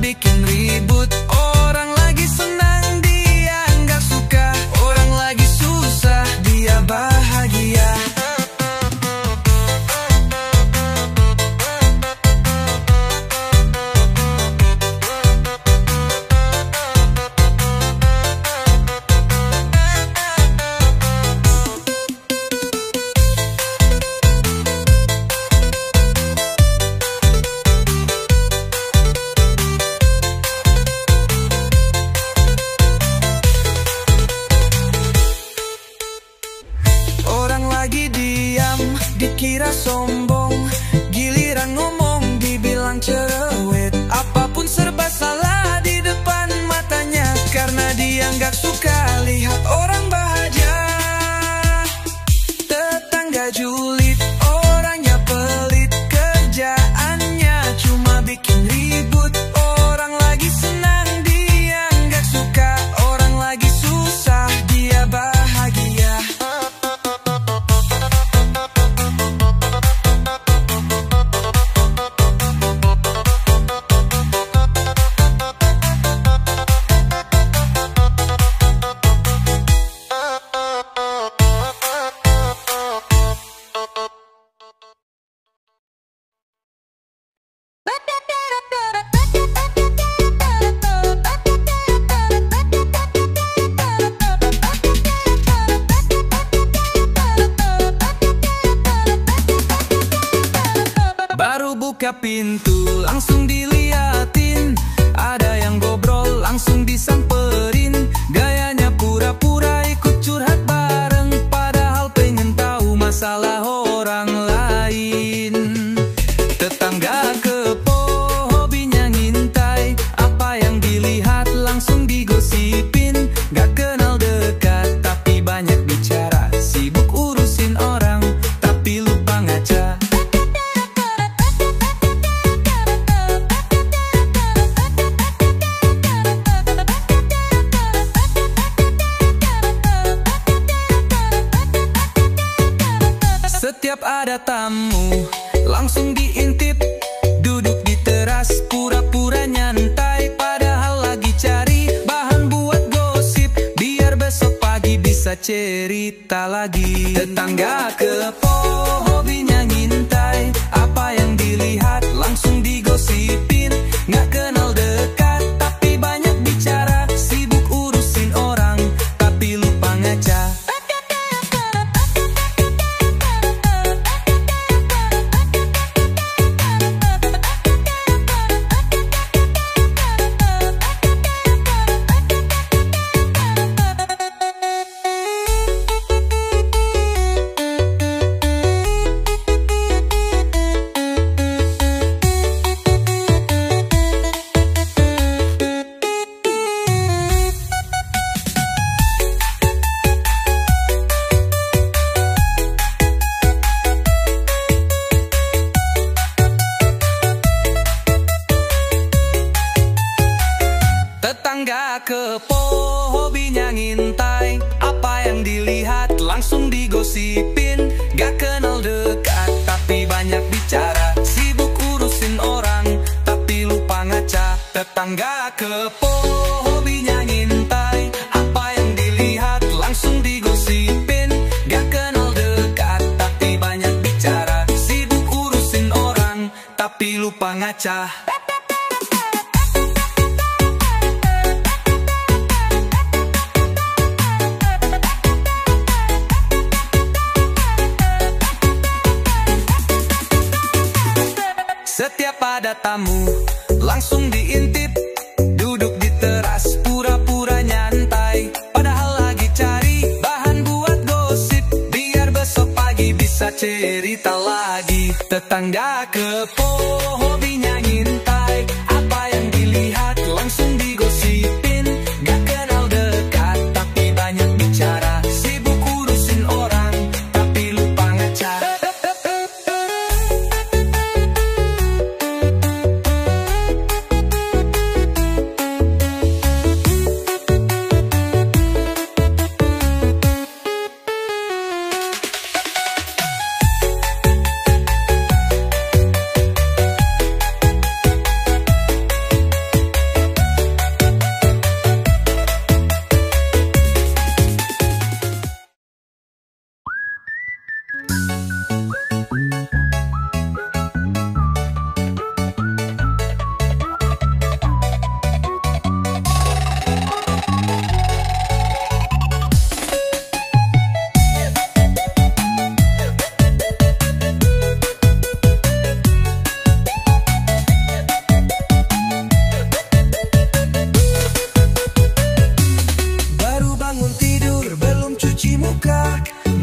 bikin ribut. Orang lagi senang dia nggak suka, orang lagi susah dia bahagia. Orang lagi diam dikira sombong, giliran ngomong dibilang cerewet. Apapun serba salah di depan matanya, karena dia nggak suka lihat orang bahagia. Tetangga julid, orangnya pelit, kerjaannya cuma bikin ribut. Orang lagi senang dia nggak suka, orang lagi susah dia bahagia. Baru buka pintu langsung diliatin, ada yang ngobrol langsung disamperin. Gayanya pura-pura ikut curhat bareng, padahal pengen tahu masalah orang lain. Tetangga kepo, hobinya ngintai, apa yang dilihat langsung digosipin. Gak kenal dekat tapi banyak bicara, sibuk urusin orang tapi lupa ngaca. Setiap ada tamu langsung diintip, duduk di teras pura-pura nyantai, padahal lagi cari bahan buat gosip, biar besok pagi bisa cerita lagi. Tetangga kepo, hobinya ngintai, apa yang dilihat langsung digosipin. Nggak kenal dekat tapi banyak bicara, sibuk urusin orang tapi lupa ngaca. Tetangga kepo, hobinya ngintai, apa yang dilihat langsung digosipin. Gak kenal dekat tapi banyak bicara, sibuk urusin orang tapi lupa ngaca. Tetangga kepo, hobinya ngintai, apa yang dilihat langsung digosipin. Gak kenal dekat tapi banyak bicara, sibuk urusin orang tapi lupa ngaca. Setiap ada tamu langsung diintip, duduk di teras pura-pura nyantai, padahal lagi cari bahan buat gosip, biar besok pagi bisa cerita lagi. Tetangga kepo, hobinya ngintai, apa yang dilihat langsung digosipin. Gak kenal dekat tapi banyak bicara, sibuk urusin orang tapi lupa ngaca.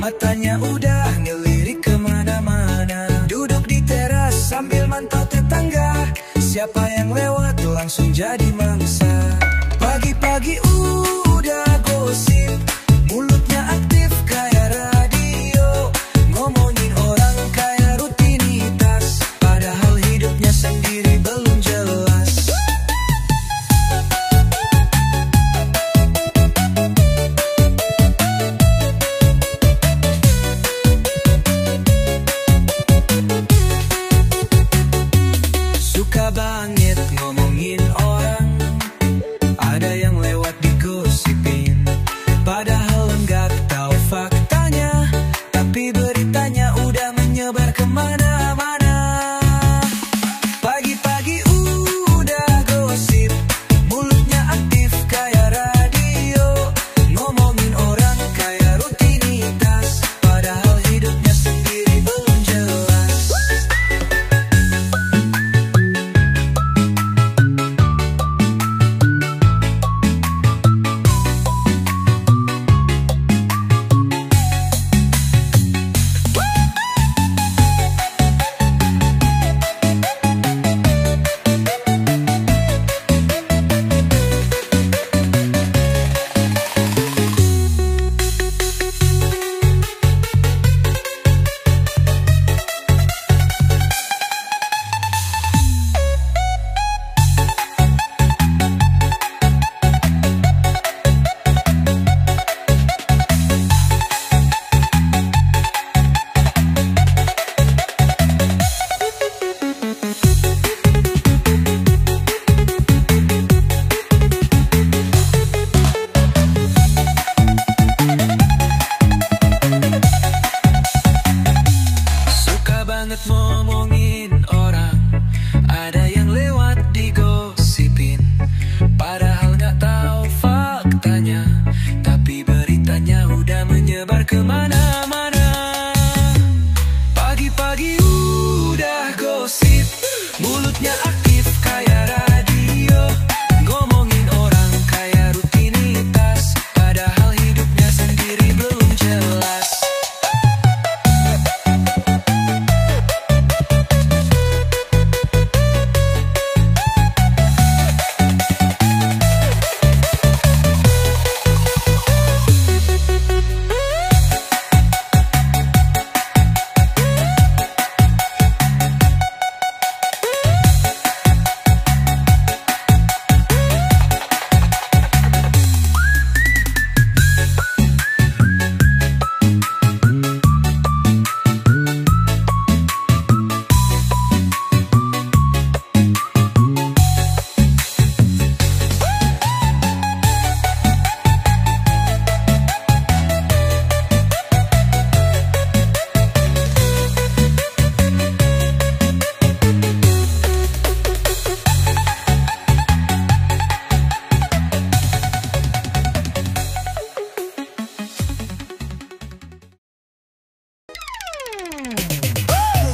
matanya udah ngelirik kemana-mana. Duduk di teras sambil mantau tetangga, siapa yang lewat langsung jadi mangsa. Pagi-pagi udah gosip, mulutnya aktif kayak radio, ngomongin orang kayak rutinitas, padahal hidupnya sendiri belum jelas. Suka banget ngomongin orang, ada yang lewat digosipin, padahal enggak tahu faktanya, tapi beritanya udah menyebar kemana-mana. Pagi-pagi udah gosip, mulutnya aktif kayak radio, ngomongin orang kayak rutinitas, padahal hidupnya sendiri belum jelas. Suka banget ngomongin orang, ada yang lewat digosipin, padahal nggak tahu faktanya, tapi beritanya udah menyebar kemana-mana. Pagi-pagi udah gosip, mulutnya aktif kayak radio, ngomongin orang kayak rutinitas, padahal hidupnya sendiri belum jelas.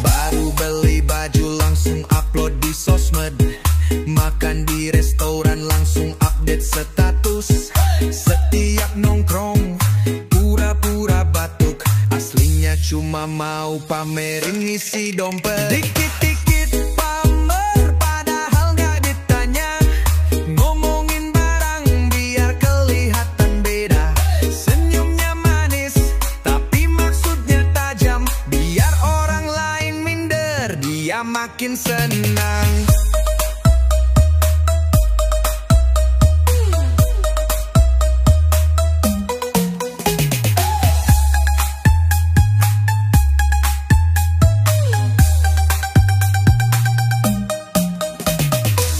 Baru beli baju langsung upload di sosmed, makan di restoran langsung update status. Setiap nongkrong pura-pura batuk, aslinya cuma mau pamerin isi dompet. Dikit-dikit pamer padahal nggak ditanya, ngomongin barang biar kelihatan beda. Senyumnya manis tapi maksudnya tajam, biar orang lain minder dia makin senang.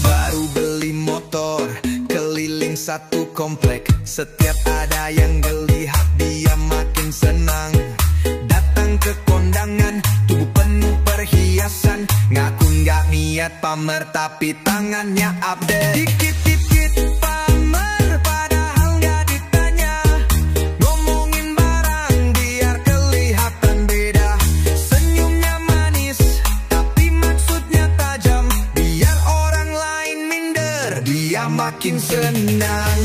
Baru beli motor keliling satu komplek, setiap ada yang ngelihat dia makin senang. Datang ke kondangan tubuh penuh perhiasan, ngaku nggak niat pamer tapi tangannya update. Dikit-dikit pamer padahal nggak ditanya, ngomongin barang biar kelihatan beda. Senyumnya manis tapi maksudnya tajam, biar orang lain minder dia makin senang.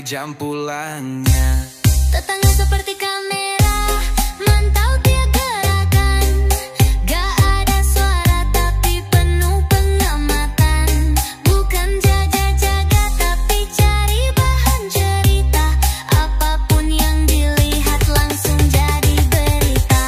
sampai jam pulangnya. Tetangga seperti kamera, mantau tiap gerakan. Gak ada suara tapi penuh pengamatan. Bukan jaga-jaga tapi cari bahan cerita. Apapun yang dilihat langsung jadi berita.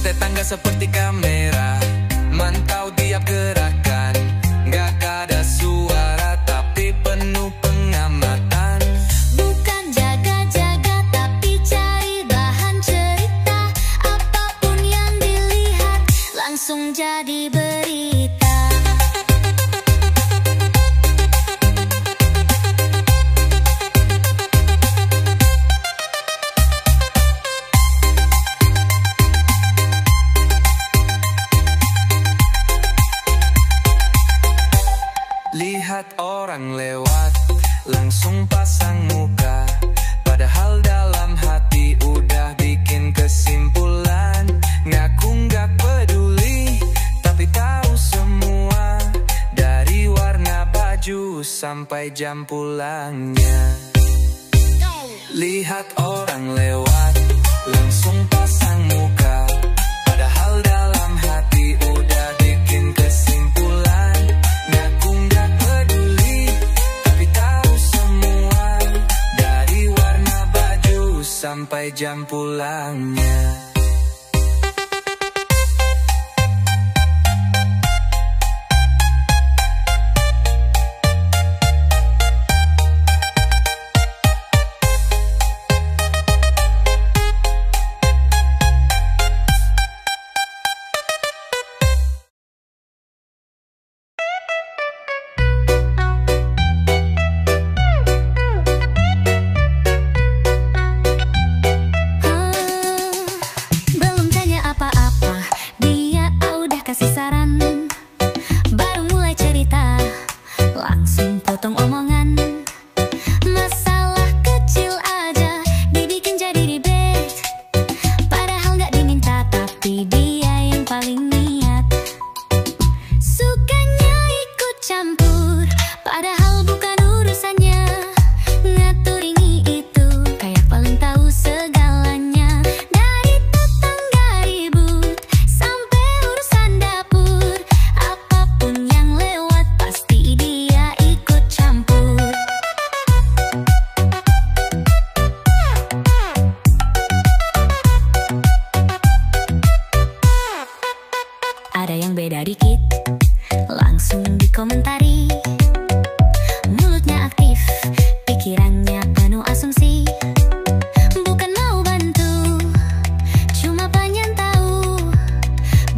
Tetangga seperti kamera, mantau tiap gerakan. Gak ada suara tapi penuh pengamatan. Bukan jaga-jaga tapi cari bahan cerita. Apapun yang dilihat langsung jadi berita. Lihat orang lewat, langsung pasang muka. Padahal dalam hati udah bikin kesimpulan. Ngaku gak peduli, tapi tahu semua. Dari warna baju sampai jam pulangnya. Lihat orang lewat, langsung pasang muka. Padahal dalam hati udah bikin kesimpulan. Ngaku gak peduli, tapi tahu semua. Dari warna baju sampai jam pulangnya. Belum tanya apa-apa, dia udah kasih saran. Baru mulai cerita, langsung potong omongan. Masalah kecil aja dibikin jadi ribet. Padahal gak diminta tapi dia yang paling niat. Sukanya ikut campur, padahal bukan urusannya. Ngatur ini itu, kayak paling tahu segalanya. Dari tetangga ribut sampai urusan dapur. Apapun yang lewat pasti dia ikut campur. Ada yang beda dikit, langsung dikomentari. Mulutnya aktif, pikirannya penuh asumsi. Bukan mau bantu, cuma pengen tahu.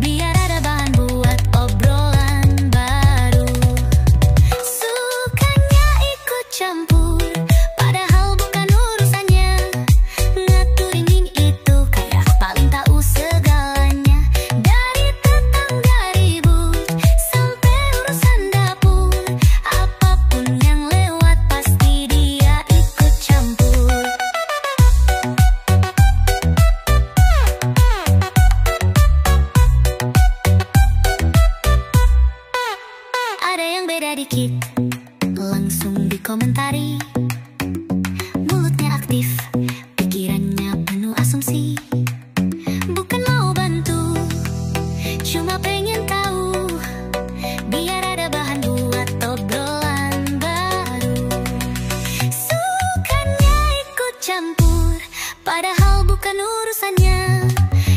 Biar ada bahan buat obrolan baru. Sukanya ikut campur, padahal bukan urusannya. Ngaturin ini itu, kayak paling tahu segalanya. Dari tetangga ribut sampai urusan dapur. Apapun yang lewat pasti dia ikut campur. Ada yang beda dikit, langsung dikomentari. Mulutnya aktif, pikirannya penuh asumsi. Bukan mau bantu, cuma pengen tahu. Biar ada bahan buat obrolan baru. Sukanya ikut campur, padahal bukan urusannya.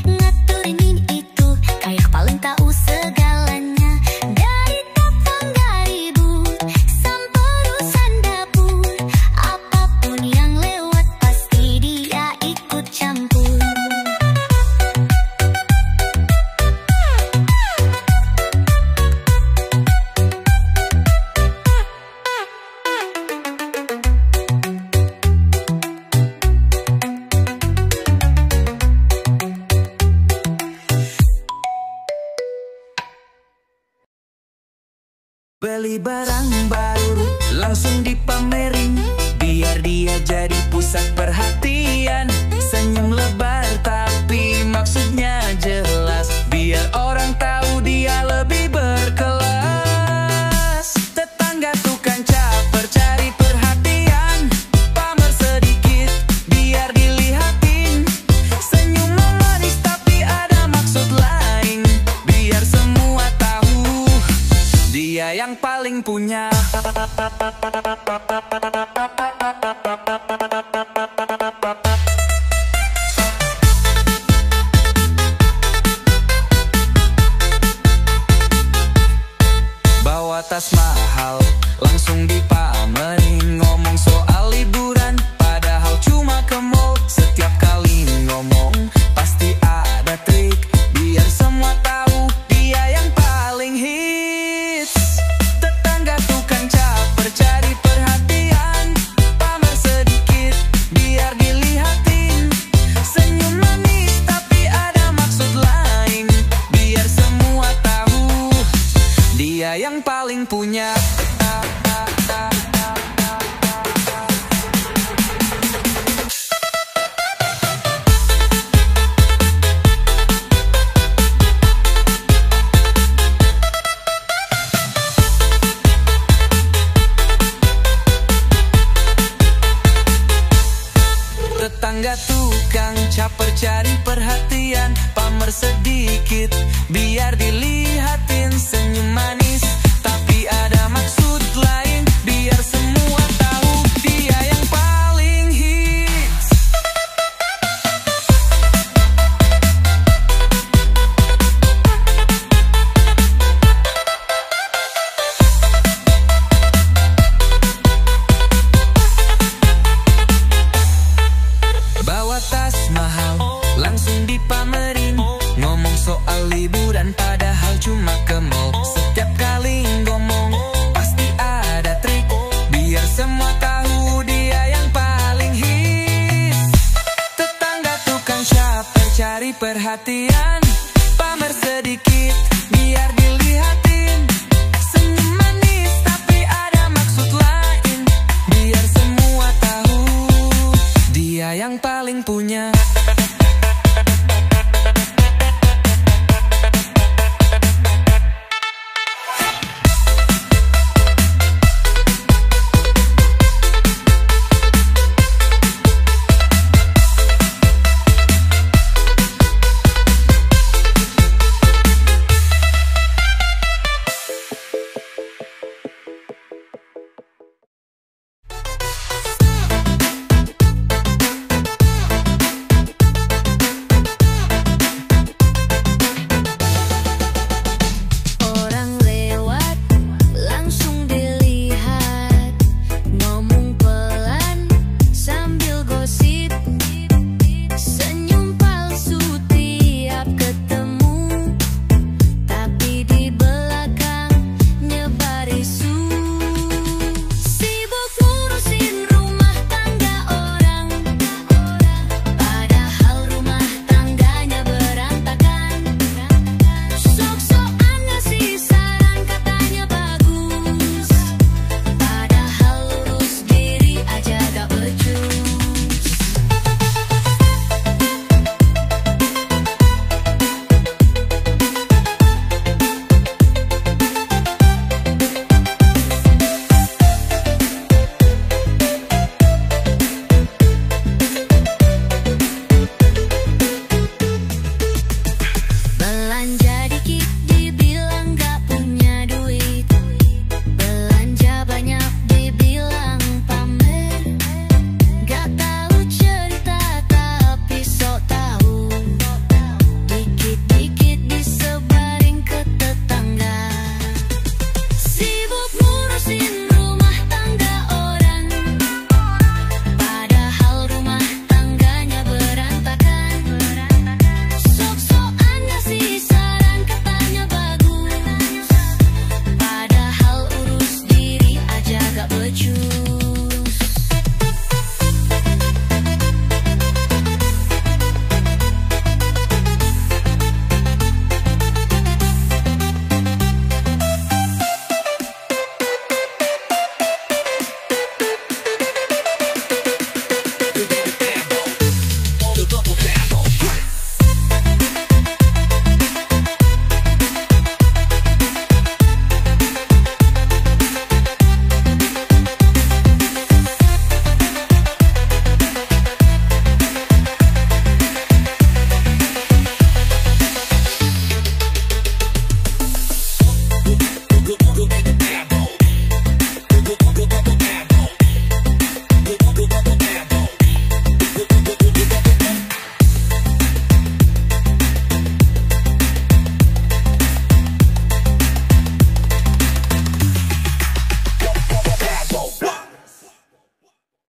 Ngaturin ini itu, kayak paling tahu segalanya. Dari tetangga ribut sampai urusan dapur. Beli barang baru, langsung dipamerin, biar dia jadi pusat perhatian. Senyum lebar tapi maksudnya jelas, biar orang tahu dia lebih berkelas. Tetangga tukang caper cari perhatian, pamer sedikit biar dilihatin. Senyum manis tapi ada maksud lain, biar semua tahu dia yang paling punya. Bawa tas mahal, langsung dipamerin, ngomong soal liburan, padahal cuma ke mall. Setiap kali ngomong pasti ada trik, biar semua tahu dia yang paling hits. Tetangga tukang caper cari perhatian, pamer sedikit biar dilihatin. Senyum manis tapi ada maksud lain, biar semua tahu dia yang paling punya. Tetangga tukang caper cari perhatian, pamer sedikit biar dilihatin. Senyum manis tapi ada maksud lain, biar semua tahu dia yang paling hits. Bawa tas mahal, langsung dipamerin, ngomong soal liburan, padahal cuma ke mall. Setiap kali ngomong pasti ada trik, biar semua tahu dia yang paling hits. Tetangga tukang caper cari perhatian,